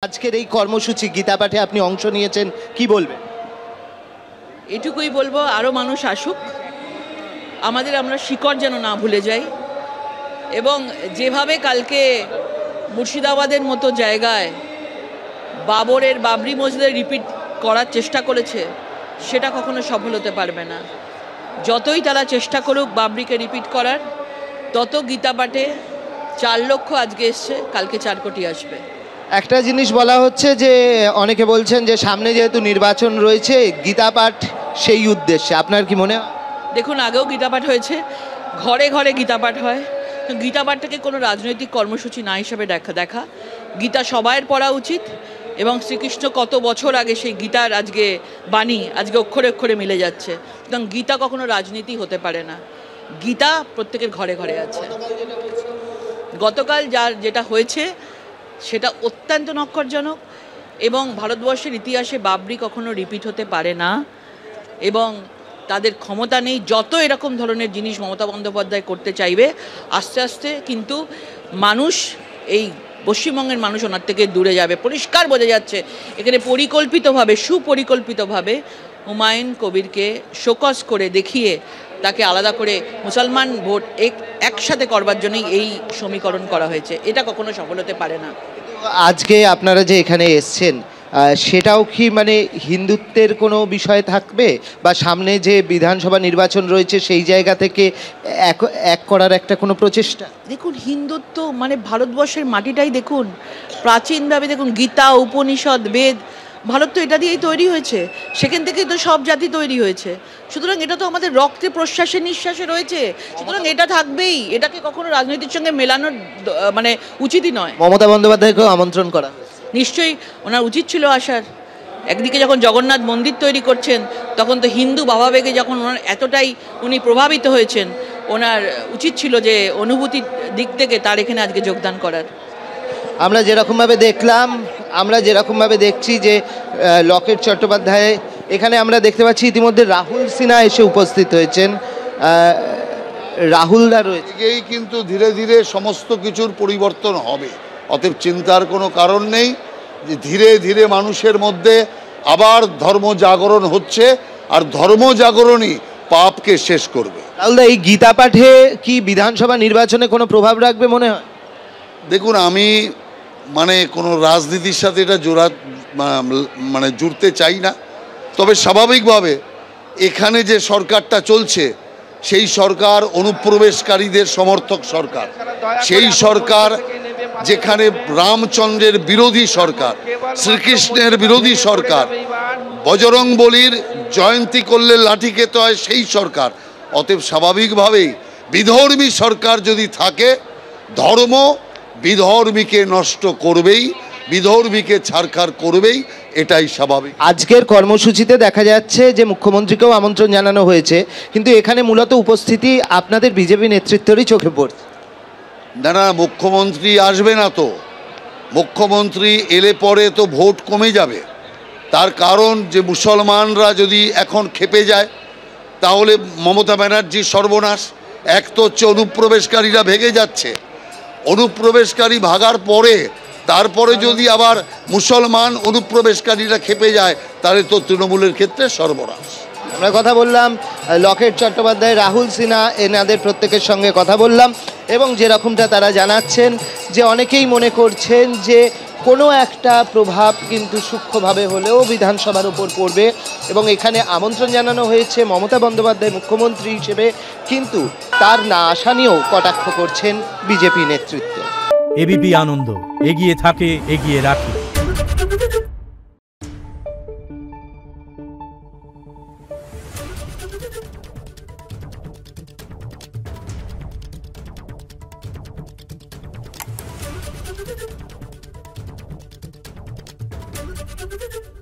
আজকের এই কর্মসূচি গীতা পাঠে আপনি অংশ নিয়েছেন, কি বলবেন? এটুকুই বলবো, আরও মানুষ আসুক, আমরা শিকড় যেন না ভুলে যাই। এবং যেভাবে কালকে মুর্শিদাবাদের মতো জায়গায় বাবরি মসজিদের রিপিট করার চেষ্টা করেছে, সেটা কখনো সফল হতে পারবে না। যতই তারা চেষ্টা করুক বাবরিকে রিপিট করার, তত গীতা পাঠে 4 লক্ষ আজকে এসছে, কালকে 4 কোটি আসবে। একটা জিনিস বলা হচ্ছে যে অনেকে বলছেন যে সামনে যেহেতু নির্বাচন রয়েছে, গীতা পাঠ সেই উদ্দেশ্যে, আপনার কি মনে হয়? দেখুন, আগেও গীতা পাঠ হয়েছে, ঘরে ঘরে গীতা পাঠ হয়। গীতা পাঠটাকে কোনো রাজনৈতিক কর্মসূচি না হিসেবে দেখা গীতা সবাইয়ের পড়া উচিত। এবং শ্রীকৃষ্ণ কত বছর আগে সেই গীতার আজকে বাণী আজকে অক্ষরে অক্ষরে মিলে যাচ্ছে। সুতরাং গীতা কখনো রাজনীতি হতে পারে না, গীতা প্রত্যেকের ঘরে ঘরে আছে। গতকাল যেটা হয়েছে সেটা অত্যন্ত নক্করজনক, এবং ভারতবর্ষের ইতিহাসে বাবরি কখনো রিপিট হতে পারে না, এবং তাদের ক্ষমতা নেই। যত এরকম ধরনের জিনিস মমতা বন্দ্যোপাধ্যায় করতে চাইবে, আস্তে আস্তে কিন্তু মানুষ, এই পশ্চিমবঙ্গের মানুষ ওনার থেকে দূরে যাবে। পরিষ্কার বোঝা যাচ্ছে এখানে সুপরিকল্পিতভাবে হুমায়ুন কবিরকে শোকজ করে দেখিয়ে তাকে আলাদা করে মুসলমান ভোট একসাথে করবার জন্যই এই সমীকরণ করা হয়েছে। এটা কখনো সফল হতে পারে না। আজকে আপনারা যে এখানে এসছেন, সেটাও কি মানে হিন্দুত্বের কোনো বিষয় থাকবে, বা সামনে যে বিধানসভা নির্বাচন রয়েছে সেই জায়গা থেকে এক করার একটা কোনো প্রচেষ্টা? দেখুন, হিন্দুত্ব মানে ভারতবর্ষের মাটিটাই দেখুন, প্রাচীনভাবে দেখুন গীতা, উপনিষদ, বেদ, ভারত তো এটা দিয়েই তৈরি হয়েছে, সেখান থেকেই তো সব জাতি তৈরি হয়েছে। সুতরাং এটা তো আমাদের রক্তে প্রশ্বাসে নিঃশ্বাসে রয়েছে, সুতরাং এটা থাকবেই। এটাকে কখনো রাজনীতির সঙ্গে মেলানোর মানে উচিতই নয়। মমতা বন্দ্যোপাধ্যায়কেও আমন্ত্রণ করা নিশ্চয়ই ওনার উচিত ছিল আসার। একদিকে যখন জগন্নাথ মন্দির তৈরি করছেন, তখন তো হিন্দু ভাবাবেগে যখন ওনার এতটাই উনি প্রভাবিত হয়েছেন, ওনার উচিত ছিল যে অনুভূতির দিক থেকে তার এখানে আজকে যোগদান করার। আমরা যেরকমভাবে দেখছি যে লকেট চট্টোপাধ্যায়, এখানে আমরা দেখতে পাচ্ছি ইতিমধ্যে রাহুল সিনহা এসে উপস্থিত হয়েছেন। রাহুলদা রয়েছে, কিন্তু ধীরে ধীরে সমস্ত কিছুর পরিবর্তন হবে, অতএব চিন্তার কোনো কারণ নেই। যে ধীরে ধীরে মানুষের মধ্যে আবার ধর্ম জাগরণ হচ্ছে, আর ধর্ম জাগরণই পাপকে শেষ করবে। রাহুলদা, এই গীতা পাঠে কি বিধানসভা নির্বাচনে কোনো প্রভাব রাখবে মনে হয়? দেখুন, আমি কোনো রাজনীতির সাথে এটা জুড়তে চাই না, তবে স্বাভাবিকভাবে এখানে যে সরকারটা চলছে সেই সরকার অনুপ্রবেশকারীদের সমর্থক সরকার। সেই সরকার যেখানে রামচন্দ্রের বিরোধী সরকার, শ্রীকৃষ্ণের বিরোধী সরকার, বজরংবলীর জয়ন্তী করলে লাঠি খেতে হয় সেই সরকার। অতএব স্বাভাবিকভাবেই বিধর্মী সরকার যদি থাকে, ধর্ম বিধর্মীকে নষ্ট করবেই, বিধর্মীকে ছারখার করবেই, এটাই স্বাভাবিক। আজকের কর্মসূচিতে দেখা যাচ্ছে যে মুখ্যমন্ত্রীকেও আমন্ত্রণ জানানো হয়েছে, কিন্তু এখানে মূলত উপস্থিতি আপনাদের বিজেপি নেতৃত্বেরই চোখে পড়ছে। না, মুখ্যমন্ত্রী আসবে না তো। মুখ্যমন্ত্রী এলে পরে তো ভোট কমে যাবে। তার কারণ যে মুসলমানরা যদি এখন খেপে যায়, তাহলে মমতা ব্যানার্জির সর্বনাশ। এক তো হচ্ছে অনুপ্রবেশকারীরা ভেগে যাচ্ছে, অনুপ্রবেশকারী ভাগার পরে তারপরে যদি আবার মুসলমান অনুপ্রবেশকারীরা খেপে যায়, তাহলে তো তৃণমূলের ক্ষেত্রে সর্বনাশ। আমরা কথা বললাম লকেট চট্টোপাধ্যায়, রাহুল সিনহা, এনাদের প্রত্যেকের সঙ্গে কথা বললাম, এবং যেরকমটা তারা জানাচ্ছেন যে অনেকেই মনে করছেন যে কোনো একটা প্রভাব কিন্তু সূক্ষ্মভাবে হলেও বিধানসভার উপর পড়বে, এবং এখানে আমন্ত্রণ জানানো হয়েছে মমতা বন্দ্যোপাধ্যায় মুখ্যমন্ত্রী হিসেবে, কিন্তু তার না আসা নিয়েও কটাক্ষ করছেন বিজেপি নেতৃত্ব। এবিপি আনন্দ, এগিয়ে থাকে, এগিয়ে রাখে। Thank you.